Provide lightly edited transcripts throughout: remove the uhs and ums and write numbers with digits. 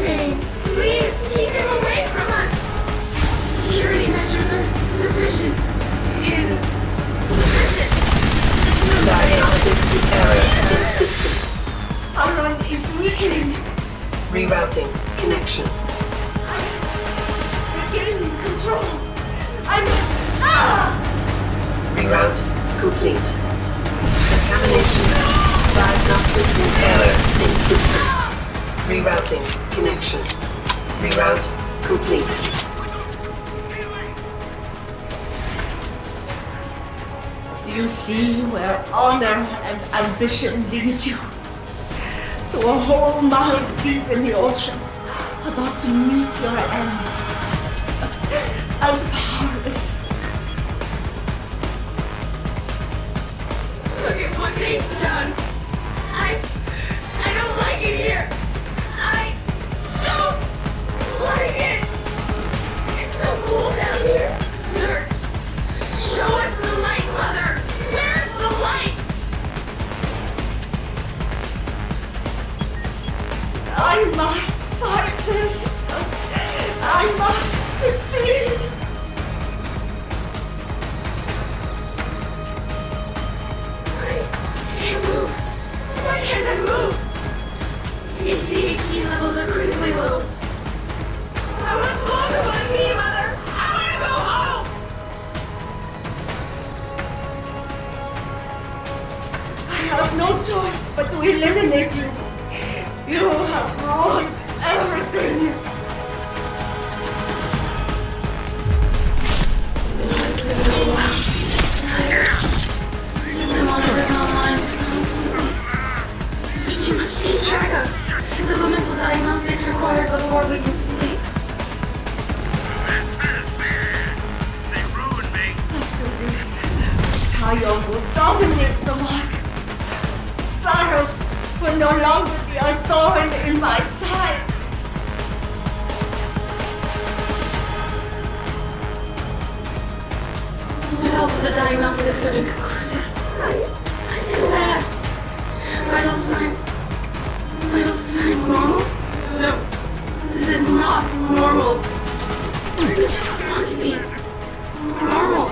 pain. Please keep him away from us. Security measures are sufficient. Insufficient. Diagnostic error in system. Our run is weakening. Rerouting connection. I'm regaining control. Reroute complete. Contamination. Diagnostic error in system. Rerouting connection. Reroute complete. Do you see where honor and ambition lead you? To a hole miles deep in the ocean, about to meet your end. And powerless. Look at what they've done. I don't like it here. I don't like it. It's so cool down here. Nerd, show us the light, Mother. Where's the light? I must fight this. I must succeed. I can't move. Why can't I move? ACHE levels are critically low. I want stronger by me, Mother. I want to go home. I have no choice but to eliminate you. You have ruined everything. System monitors online constantly. There's too much to keep track of. Supplemental diagnostics required before we can sleep. They ruined me. After this, Tayo will dominate the market. Cyrus will no longer be a thorn in my side. The results of the diagnostics are inconclusive. I feel bad. Vital signs normal? No, this is not normal. We just want to be normal.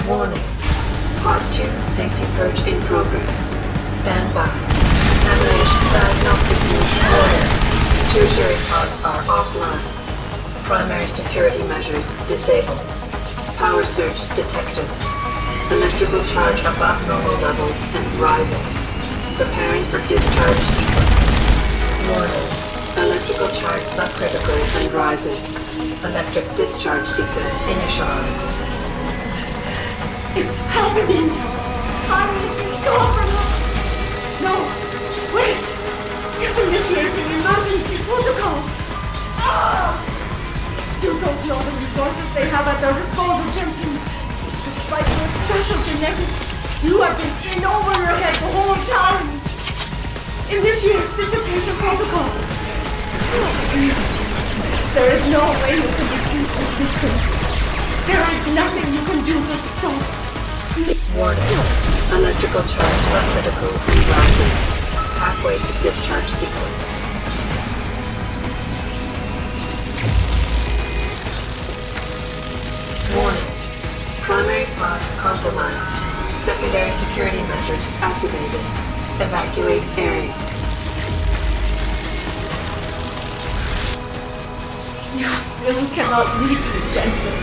Warning. Part 2 safety purge in progress. Stand by. Contamination diagnostic unit order. Tertiary pods are offline. Primary security measures disabled. Power surge detected. Electrical charge above normal levels and rising. Preparing for discharge sequence. Warning. Electrical charge subcritical and rising. Electric discharge sequence initialized. It's happening! It's gone from us! No! Wait! It's initiating emergency protocols! Ah! You don't know the resources they have at their disposal, Jensen! Despite your special genetics, you have been in over your head the whole time! Initiate dissipation protocol. There is no way you can defeat the system. There is nothing you can do to stop. Warning. Electrical charge subcritical and rising. Halfway to discharge sequence. Warning. Primary pod compromised. Secondary security measures activated. Evacuate area. You still cannot reach it, Jensen.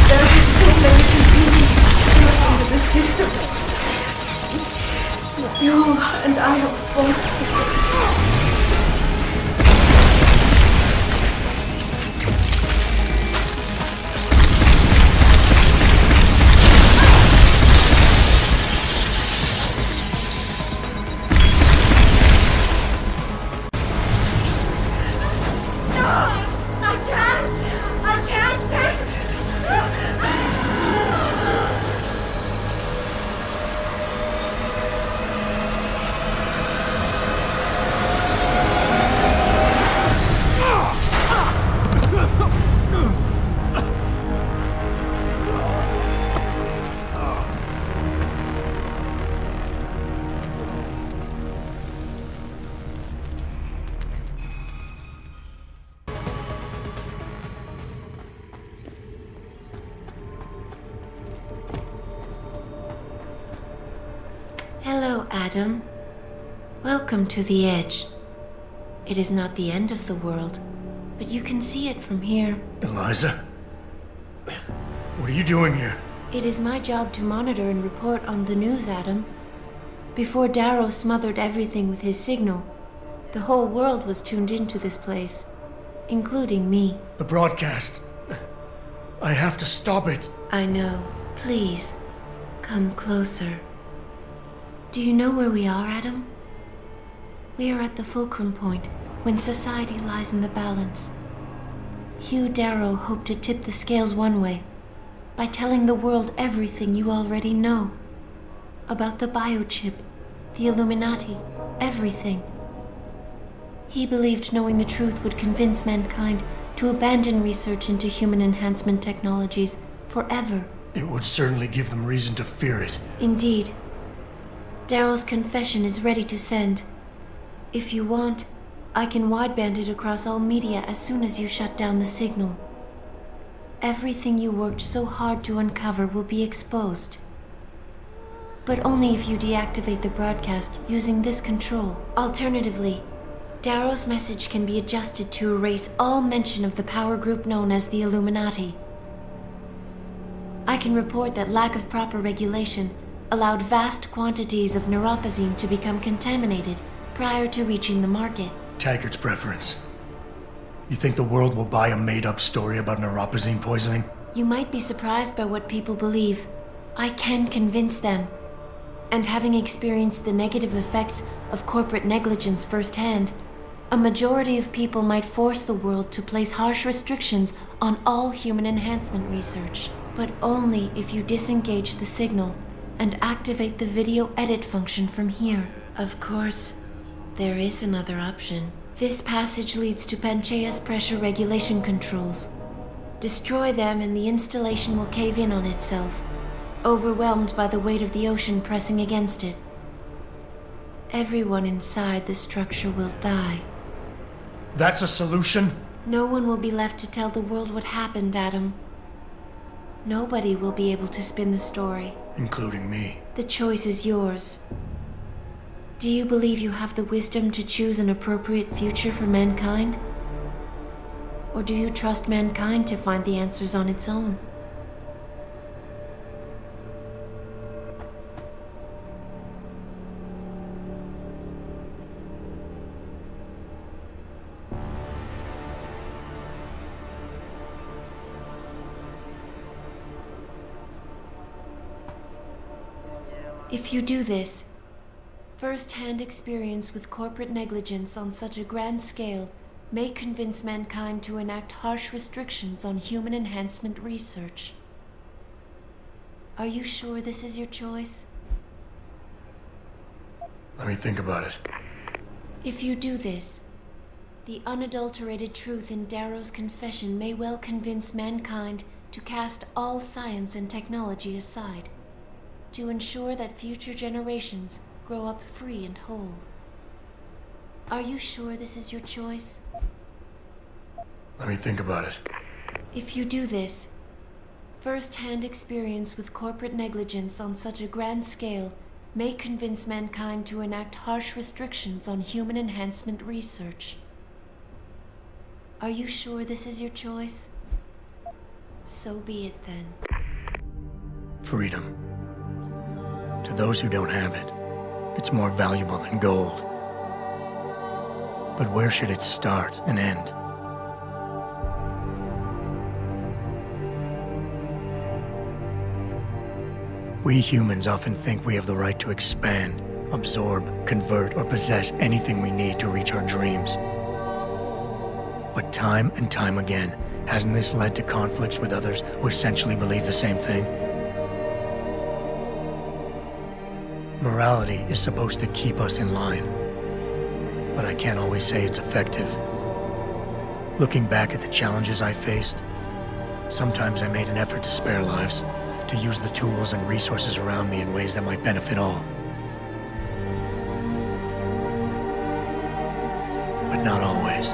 There are too many continues under the system. You and I have both failed. Hello, Adam. Welcome to the Edge. It is not the end of the world, but you can see it from here. Eliza? What are you doing here? It is my job to monitor and report on the news, Adam. Before Darrow smothered everything with his signal, the whole world was tuned into this place, including me. The broadcast. I have to stop it. I know. Please, come closer. Do you know where we are, Adam? We are at the fulcrum point, when society lies in the balance. Hugh Darrow hoped to tip the scales one way, by telling the world everything you already know. About the biochip, the Illuminati, everything. He believed knowing the truth would convince mankind to abandon research into human enhancement technologies forever. It would certainly give them reason to fear it. Indeed. Darrow's confession is ready to send. If you want, I can wideband it across all media as soon as you shut down the signal. Everything you worked so hard to uncover will be exposed. But only if you deactivate the broadcast using this control. Alternatively, Darrow's message can be adjusted to erase all mention of the power group known as the Illuminati. I can report that lack of proper regulation allowed vast quantities of neuropozyne to become contaminated prior to reaching the market. Taggart's preference. You think the world will buy a made-up story about neuropozyne poisoning? You might be surprised by what people believe. I can convince them. And having experienced the negative effects of corporate negligence firsthand, a majority of people might force the world to place harsh restrictions on all human enhancement research. But only if you disengage the signal and activate the video edit function from here. Of course, there is another option. This passage leads to Panchaea's pressure regulation controls. Destroy them and the installation will cave in on itself, overwhelmed by the weight of the ocean pressing against it. Everyone inside the structure will die. That's a solution? No one will be left to tell the world what happened, Adam. Nobody will be able to spin the story. Including me. The choice is yours. Do you believe you have the wisdom to choose an appropriate future for mankind? Or do you trust mankind to find the answers on its own? If you do this, first-hand experience with corporate negligence on such a grand scale may convince mankind to enact harsh restrictions on human enhancement research. Are you sure this is your choice? Let me think about it. If you do this, the unadulterated truth in Darrow's confession may well convince mankind to cast all science and technology aside, to ensure that future generations grow up free and whole. Are you sure this is your choice? Let me think about it. If you do this, first-hand experience with corporate negligence on such a grand scale may convince mankind to enact harsh restrictions on human enhancement research. Are you sure this is your choice? So be it then. Freedom. To those who don't have it, it's more valuable than gold. But where should it start and end? We humans often think we have the right to expand, absorb, convert, or possess anything we need to reach our dreams. But time and time again, hasn't this led to conflicts with others who essentially believe the same thing? Morality is supposed to keep us in line, but I can't always say it's effective. Looking back at the challenges I faced, sometimes I made an effort to spare lives, to use the tools and resources around me in ways that might benefit all. But not always.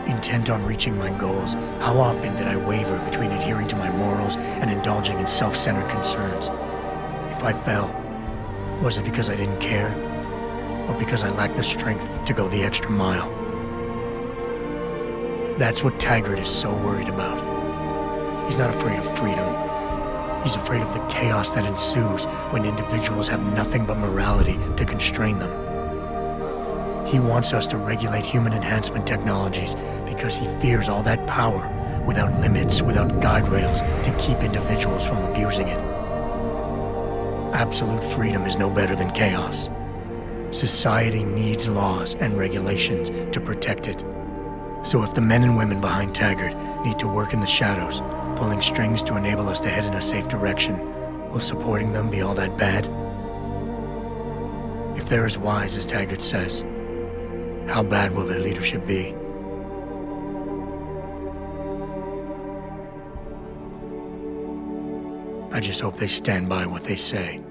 Intent on reaching my goals, how often did I waver between adhering to my morals and indulging in self-centered concerns? If I fell, was it because I didn't care? Or because I lacked the strength to go the extra mile? That's what Taggart is so worried about. He's not afraid of freedom. He's afraid of the chaos that ensues when individuals have nothing but morality to constrain them. He wants us to regulate human enhancement technologies because he fears all that power, without limits, without guide rails, to keep individuals from abusing it. Absolute freedom is no better than chaos. Society needs laws and regulations to protect it. So if the men and women behind Taggart need to work in the shadows, pulling strings to enable us to head in a safe direction, will supporting them be all that bad? If they're as wise as Taggart says, how bad will their leadership be? I just hope they stand by what they say.